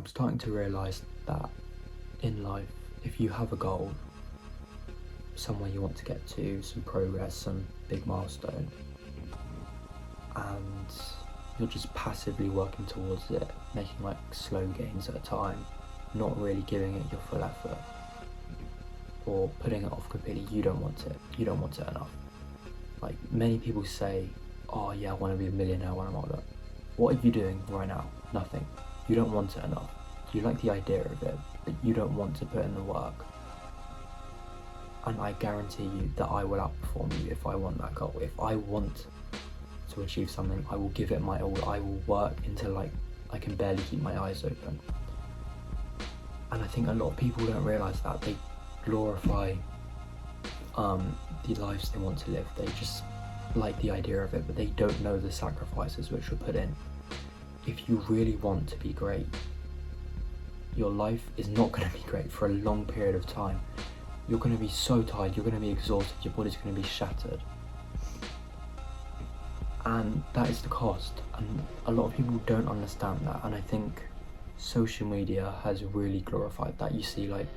I'm starting to realise that in life, if you have a goal, somewhere you want to get to, some progress, some big milestone, and you're just passively working towards it, making like slow gains at a time, not really giving it your full effort, or putting it off completely, you don't want it enough. Like, many people say, oh yeah, I want to be a millionaire when I'm older. What are you doing right now? Nothing. You don't want it enough. You like the idea of it, but you don't want to put in the work. And I guarantee you that I will outperform you if I want that goal. If I want to achieve something, I will give it my all. I will work until I can barely keep my eyes open. And I think a lot of people don't realise that. They glorify the lives they want to live. They just like the idea of it, but they don't know the sacrifices which were put in. If you really want to be great, your life is not going to be great for a long period of time. You're going to be so tired, you're going to be exhausted, your body's going to be shattered. And that is the cost, and a lot of people don't understand that, and I think social media has really glorified that. You see like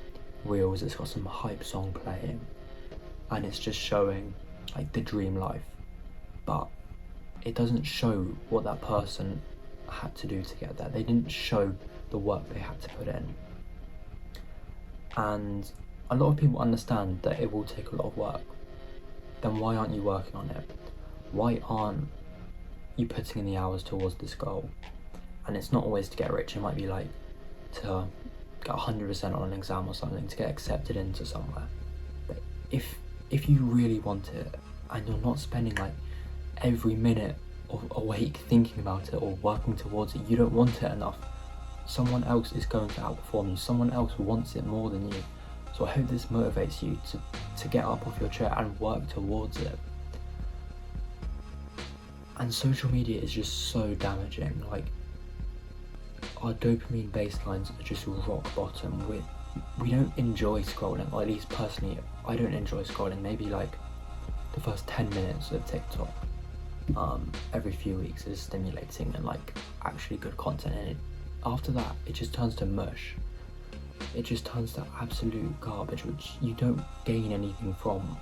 reels, it's got some hype song playing, and it's just showing like the dream life, but it doesn't show what that person had to do to get there. They didn't show the work they had to put in. And a lot of people understand that it will take a lot of work. Then why aren't you working on it? Why aren't you putting in the hours towards this goal? And it's not always to get rich. It might be like to get 100% on an exam or something, to get accepted into somewhere. But if you really want it, and you're not spending like every minute awake thinking about it or working towards it, you don't want it enough. Someone else is going to outperform you. Someone else wants it more than you. So I hope this motivates you to get up off your chair and work towards it. And social media is just so damaging. Like, our dopamine baselines are just rock bottom. We don't enjoy scrolling, or at least personally, I don't enjoy scrolling. Maybe like the first 10 minutes of TikTok every few weeks is stimulating and like actually good content, and after that it just turns to mush. It just turns to absolute garbage which you don't gain anything from.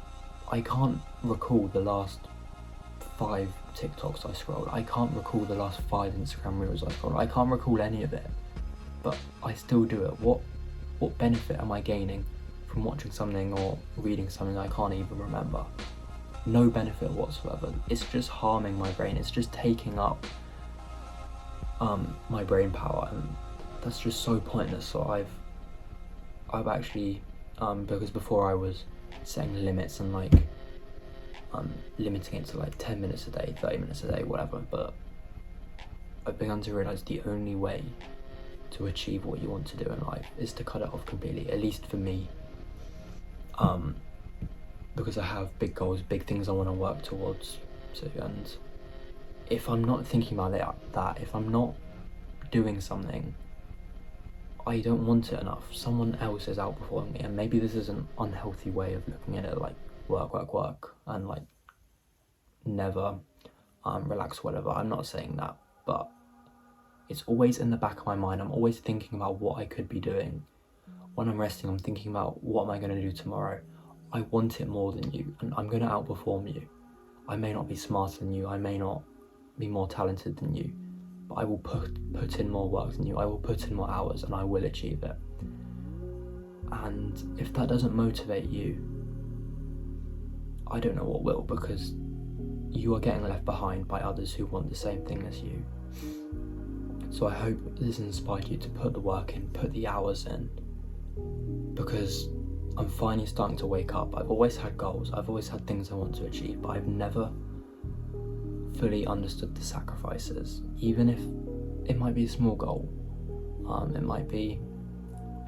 I can't recall the last 5 TikToks I scrolled. I can't recall the last 5 Instagram reels I scrolled. I can't recall any of it, but I still do it. What benefit am I gaining from watching something or reading something I can't even remember? No benefit whatsoever. It's just harming my brain. It's just taking up my brain power, and that's just so pointless. So I've actually because before I was setting limits and like limiting it to like 10 minutes a day, 30 minutes a day, whatever, but I've begun to realise the only way to achieve what you want to do in life is to cut it off completely, at least for me, because I have big goals, big things I want to work towards. So, and if I'm not thinking about that, if I'm not doing something, I don't want it enough. Someone else is outperforming me, and maybe this is an unhealthy way of looking at it, like work, and like never relax, whatever. I'm not saying that, but it's always in the back of my mind. I'm always thinking about what I could be doing. When I'm resting, I'm thinking about what am I going to do tomorrow. I want it more than you, and I'm going to outperform you. I may not be smarter than you, I may not be more talented than you, but I will put in more work than you. I will put in more hours, and I will achieve it. And if that doesn't motivate you, I don't know what will, because you are getting left behind by others who want the same thing as you. So I hope this inspired you to put the work in, put the hours in, because I'm finally starting to wake up. I've always had goals, I've always had things I want to achieve, but I've never fully understood the sacrifices. Even if it might be a small goal, it might be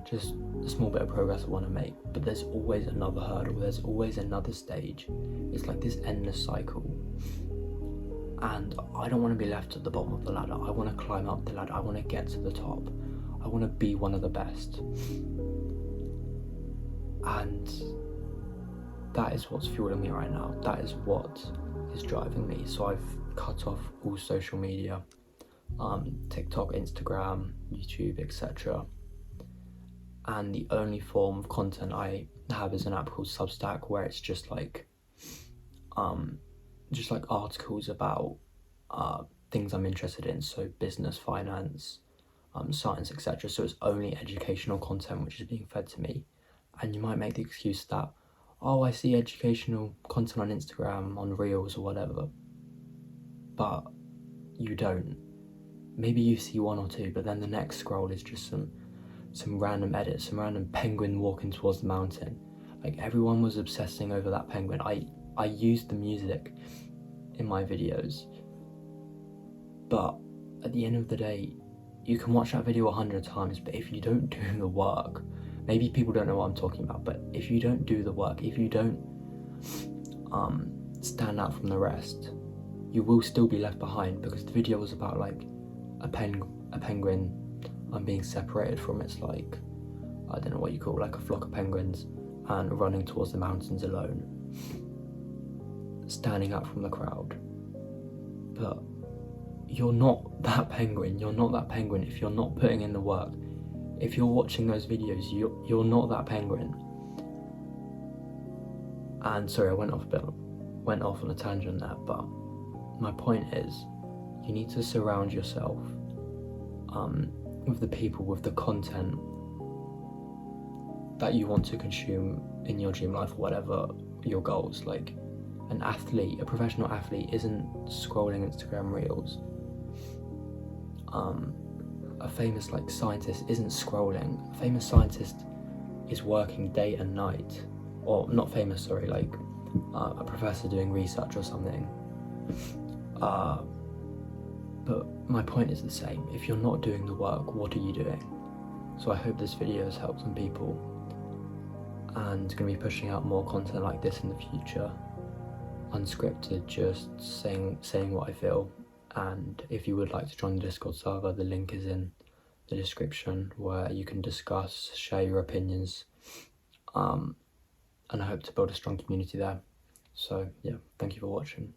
just a small bit of progress I want to make, but there's always another hurdle, there's always another stage. It's like this endless cycle, and I don't want to be left at the bottom of the ladder. I want to climb up the ladder, I want to get to the top, I want to be one of the best. And that is what's fueling me right now. That is what is driving me. So I've cut off all social media. TikTok, Instagram, YouTube, etc. And the only form of content I have is an app called Substack, where it's just like articles about things I'm interested in, so business, finance, science, etc. So it's only educational content which is being fed to me. And you might make the excuse that, oh, I see educational content on Instagram, on Reels or whatever, but you don't. Maybe you see one or two, but then the next scroll is just some random edit, some random penguin walking towards the mountain. Like, everyone was obsessing over that penguin. I used the music in my videos, but at the end of the day, you can watch that video 100 times, but if you don't do the work, maybe people don't know what I'm talking about, but if you don't do the work, if you don't stand out from the rest, you will still be left behind, because the video was about like a penguin being separated from its, like, I don't know what you call, like a flock of penguins, and running towards the mountains alone, standing out from the crowd. But you're not that penguin. You're not that penguin if you're not putting in the work. If you're watching those videos, you're not that penguin. And sorry, I went off on a tangent there, but my point is, you need to surround yourself with the people, with the content that you want to consume in your dream life, or whatever your goals. Like, a professional athlete isn't scrolling Instagram reels. A famous scientist isn't scrolling. A famous scientist is working day and night. Or not famous, sorry, like a professor doing research or something. But my point is the same. If you're not doing the work, what are you doing? So I hope this video has helped some people, and going to be pushing out more content like this in the future. Unscripted, just saying what I feel. And if you would like to join the Discord server, the link is in the description, where you can discuss, share your opinions, and I hope to build a strong community there. So yeah, thank you for watching.